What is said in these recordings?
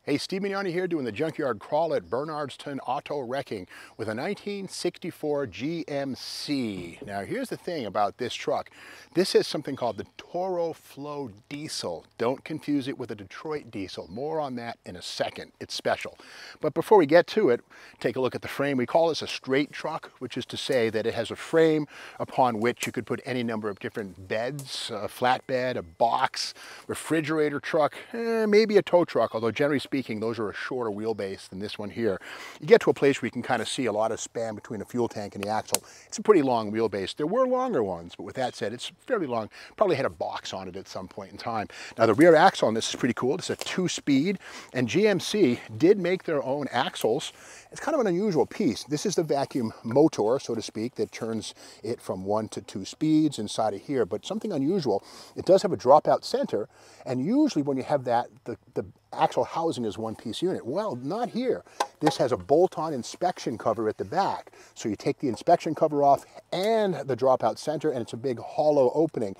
Hey, Steve Mignani here doing the junkyard crawl at Bernardston Auto Wrecking with a 1964 GMC. Now here's the thing about this truck. This is something called the Toro-Flow diesel. Don't confuse it with a Detroit diesel. More on that in a second. It's special. But before we get to it, take a look at the frame. We call this a straight truck, which is to say that it has a frame upon which you could put any number of different beds, a flatbed, a box, refrigerator truck, maybe a tow truck, although generally speaking, those are a shorter wheelbase than this one here. You get to a place where you can kind of see a lot of span between the fuel tank and the axle. It's a pretty long wheelbase. There were longer ones, but with that said, it's fairly long. Probably had a box on it at some point in time. Now the rear axle on this is pretty cool. It's a 2-speed, and GMC did make their own axles. It's kind of an unusual piece. This is the vacuum motor, so to speak, that turns it from 1 to 2 speeds inside of here. But something unusual, it does have a dropout center, and usually when you have that, the axle housing is one-piece unit. Well, not here. This has a bolt-on inspection cover at the back. So you take the inspection cover off and the dropout center, and it's a big hollow opening.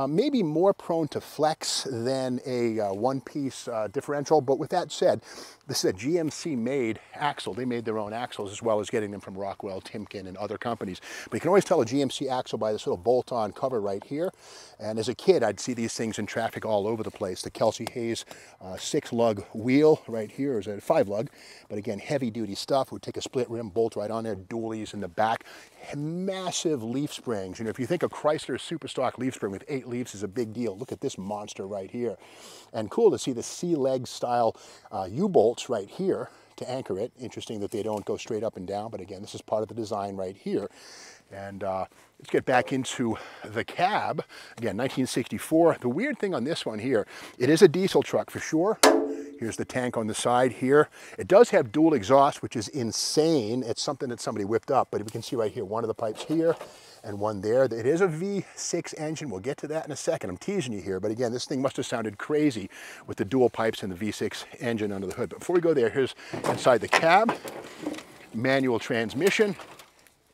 Maybe more prone to flex than a one-piece differential, but with that said, this is a GMC-made axle. They made their own axles as well as getting them from Rockwell, Timken, and other companies. But you can always tell a GMC axle by this little bolt-on cover right here. And as a kid, I'd see these things in traffic all over the place. The Kelsey Hayes 6-lug wheel right here is a 5-lug, but again, heavy-duty stuff. Would take a split rim, bolt right on there, dualies in the back. Massive leaf springs. You know, if you think a Chrysler Superstock leaf spring with 8 leaves is a big deal, look at this monster right here. And cool to see the C-leg style U-bolts right here to anchor it. Interesting that they don't go straight up and down, but again, this is part of the design right here. And let's get back into the cab. Again, 1964. The weird thing on this one here, it is a diesel truck for sure. Here's the tank on the side here. It does have dual exhaust, which is insane. It's something that somebody whipped up, but we can see right here, one of the pipes here and one there. It is a V6 engine. We'll get to that in a second. I'm teasing you here, but again, this thing must have sounded crazy with the dual pipes and the V6 engine under the hood. But before we go there, here's inside the cab, manual transmission.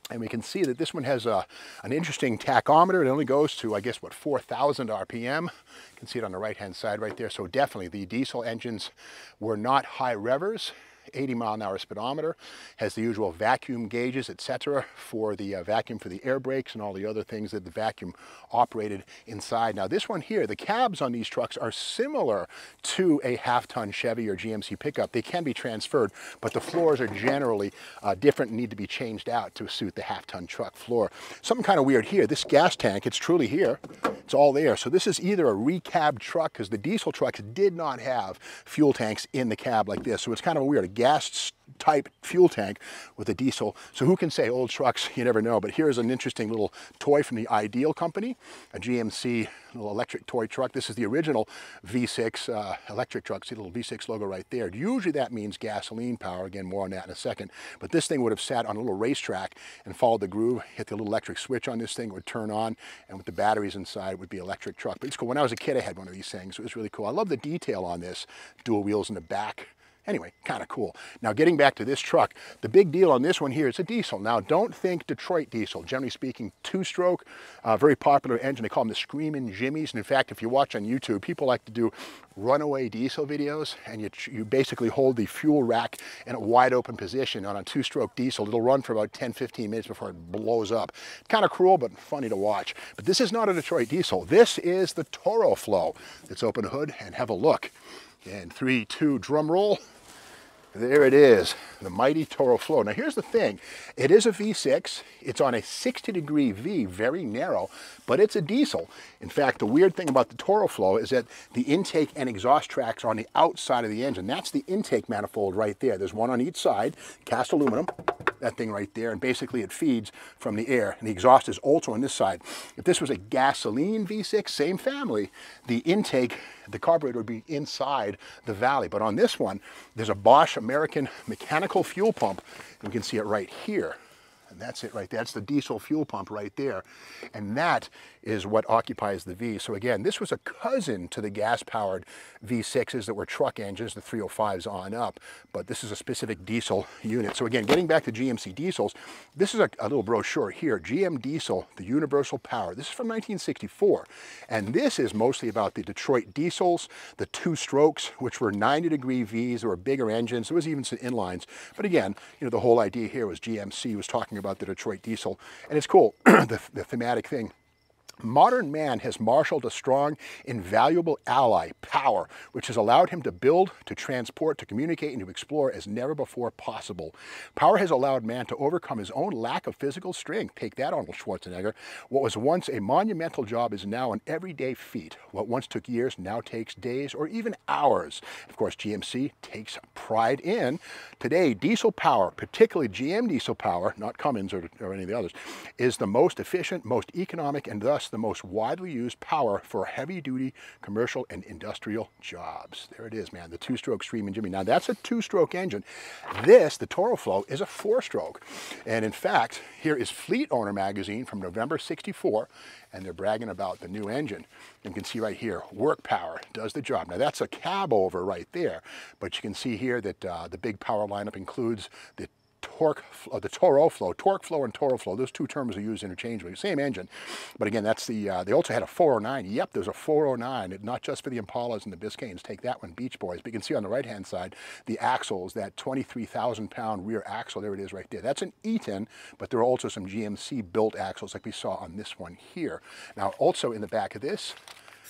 And we can see that this one has an interesting tachometer. It only goes to, I guess, what, 4,000 RPM. You can see it on the right-hand side right there. So definitely the diesel engines were not high revvers. 80-mile-an-hour speedometer, has the usual vacuum gauges, etc., for the vacuum for the air brakes and all the other things that the vacuum operated inside. Now this one here, the cabs on these trucks are similar to a half-ton Chevy or GMC pickup. They can be transferred, but the floors are generally different and need to be changed out to suit the half-ton truck floor. Something kind of weird here, this gas tank, it's truly here. It's all there. So this is either a recabbed truck, because the diesel trucks did not have fuel tanks in the cab like this. So it's kind of weird. A gas type fuel tank with a diesel. So who can say old trucks, you never know. But here's an interesting little toy from the Ideal company, a GMC little electric toy truck. This is the original V6 electric truck. See the little V6 logo right there. Usually that means gasoline power. Again, more on that in a second. But this thing would have sat on a little racetrack and followed the groove, hit the little electric switch on this thing, it would turn on, and with the batteries inside, it would be electric truck. But it's cool. When I was a kid, I had one of these things. It was really cool. I love the detail on this. Dual wheels in the back. Anyway, kind of cool. Now getting back to this truck, the big deal on this one here is a diesel. Now don't think Detroit diesel. Generally speaking, 2-stroke, very popular engine. They call them the Screamin' Jimmies. And in fact, if you watch on YouTube, people like to do runaway diesel videos, and you basically hold the fuel rack in a wide open position on a 2-stroke diesel. It'll run for about 10-15 minutes before it blows up. Kind of cruel, but funny to watch. But this is not a Detroit diesel. This is the Toro-Flow. Let's open the hood and have a look. And 3, 2, drum roll. There it is, the mighty Toro-Flow. Now here's the thing, it is a V6, it's on a 60-degree V, very narrow, but it's a diesel. In fact, the weird thing about the Toro-Flow is that the intake and exhaust tracks are on the outside of the engine. That's the intake manifold right there. There's one on each side, cast aluminum, that thing right there, and basically it feeds from the air, and the exhaust is also on this side. If this was a gasoline V6, same family, the intake, the carburetor would be inside the valley. But on this one, there's a Bosch American mechanical fuel pump, and we can see it right here. And that's it right there. That's the diesel fuel pump right there. And that is what occupies the V. So again, this was a cousin to the gas-powered V6s that were truck engines, the 305s on up, but this is a specific diesel unit. So again, getting back to GMC diesels, this is a little brochure here, GM Diesel, the Universal Power. This is from 1964, and this is mostly about the Detroit diesels, the two strokes, which were 90-degree Vs. There were bigger engines. There was even some inlines. But again, you know, the whole idea here was GMC was talking about the Detroit diesel. And it's cool, the thematic thing. Modern man has marshaled a strong, invaluable ally, power, which has allowed him to build, to transport, to communicate, and to explore as never before possible. Power has allowed man to overcome his own lack of physical strength. Take that, Arnold Schwarzenegger. What was once a monumental job is now an everyday feat. What once took years now takes days or even hours. Of course, GMC takes pride in. Today, diesel power, particularly GM diesel power, not Cummins or any of the others, is the most efficient, most economic, and thus the most widely used power for heavy-duty commercial and industrial jobs. There it is, man, the two-stroke Screamin' Jimmy. Now, that's a two-stroke engine. This, the Toro-Flow, is a four-stroke. And in fact, here is Fleet Owner magazine from November '64, and they're bragging about the new engine. You can see right here, work power does the job. Now, that's a cab over right there, but you can see here that the big power lineup includes the Toro-Flow, Torque-Flow and Toro-Flow. Those two terms are used interchangeably. Same engine, but again, that's the. They also had a 409. Yep, there's a 409. Not just for the Impalas and the Biscaynes. Take that one, Beach Boys. But you can see on the right-hand side the axles, that 23,000-pound rear axle. There it is, right there. That's an Eaton, but there are also some GMC-built axles, like we saw on this one here. Now, also in the back of this,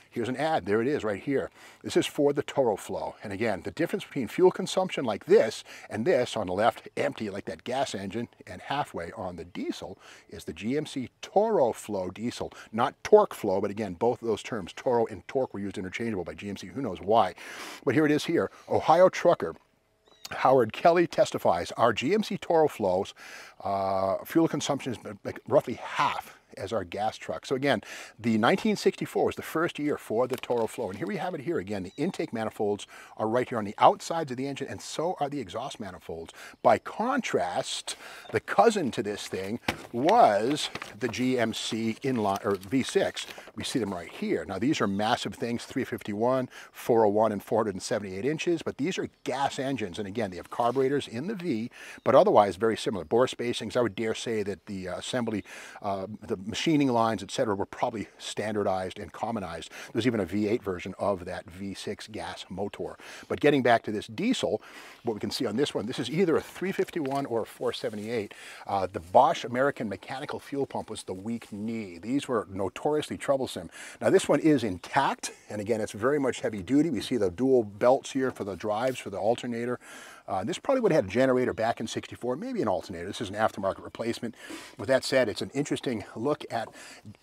here's an ad. There it is right here. This is for the Toro-Flow. And again, the difference between fuel consumption like this and this on the left, empty like that gas engine, and halfway on the diesel is the GMC Toro-Flow diesel. Not Torque-Flow, but again, both of those terms, Toro and Torque, were used interchangeable by GMC. Who knows why? But here it is here. Ohio trucker Howard Kelly testifies, our GMC Toro-Flows fuel consumption is roughly half as our gas truck. So again, the 1964 was the first year for the Toro-Flow. And here we have it here again. The intake manifolds are right here on the outsides of the engine, and so are the exhaust manifolds. By contrast, the cousin to this thing was the GMC inline or V6. We see them right here. Now these are massive things, 351, 401, and 478 inches, but these are gas engines. And again, they have carburetors in the V, but otherwise very similar. Bore spacings, I would dare say that the assembly, the machining lines, etc., were probably standardized and commonized. There's even a V8 version of that V6 gas motor. But getting back to this diesel, what we can see on this one, this is either a 351 or a 478. The Bosch American mechanical fuel pump was the weak knee. These were notoriously troublesome. Now this one is intact, and again, it's very much heavy duty. We see the dual belts here for the drives, for the alternator. This probably would have had a generator back in '64, maybe an alternator. This is an aftermarket replacement. With that said, it's an interesting look at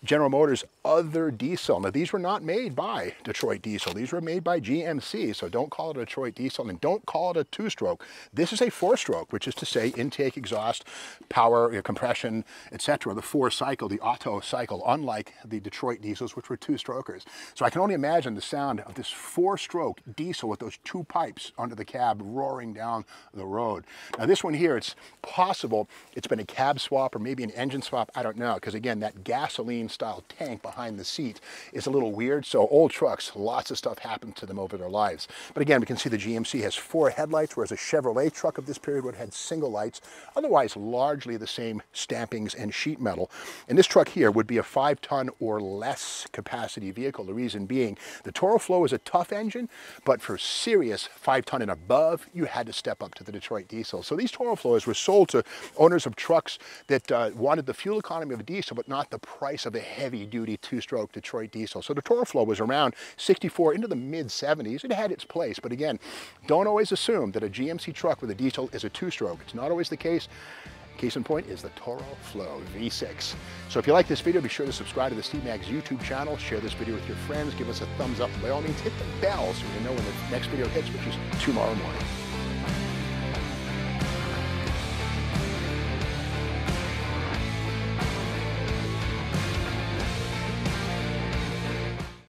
General Motors' other diesel. Now, these were not made by Detroit Diesel. These were made by GMC, so don't call it a Detroit Diesel and don't call it a two-stroke. This is a four-stroke, which is to say intake, exhaust, power, compression, etc. The four-cycle, the Otto cycle, unlike the Detroit diesels, which were two-strokers. So I can only imagine the sound of this four-stroke diesel with those two pipes under the cab roaring down the road. Now this one here, it's possible it's been a cab swap or maybe an engine swap, I don't know, because again, that gasoline style tank behind the seat is a little weird. So old trucks, lots of stuff happens to them over their lives. But again, we can see the GMC has four headlights, whereas a Chevrolet truck of this period would have had single lights, otherwise largely the same stampings and sheet metal. And this truck here would be a 5-ton or less capacity vehicle. The reason being, the Toro-Flow is a tough engine, but for serious 5-ton and above, you had to step up to the Detroit diesel. So these Toro-Flows were sold to owners of trucks that wanted the fuel economy of a diesel, but not the price of a heavy-duty two-stroke Detroit diesel. So the Toro-Flow was around '64 into the mid-'70s. It had its place, but again, don't always assume that a GMC truck with a diesel is a two-stroke. It's not always the case. Case in point is the Toro-Flow V6. So if you like this video, be sure to subscribe to the Steve Maggs YouTube channel, share this video with your friends, give us a thumbs up, and by all means hit the bell so you know when the next video hits, which is tomorrow morning.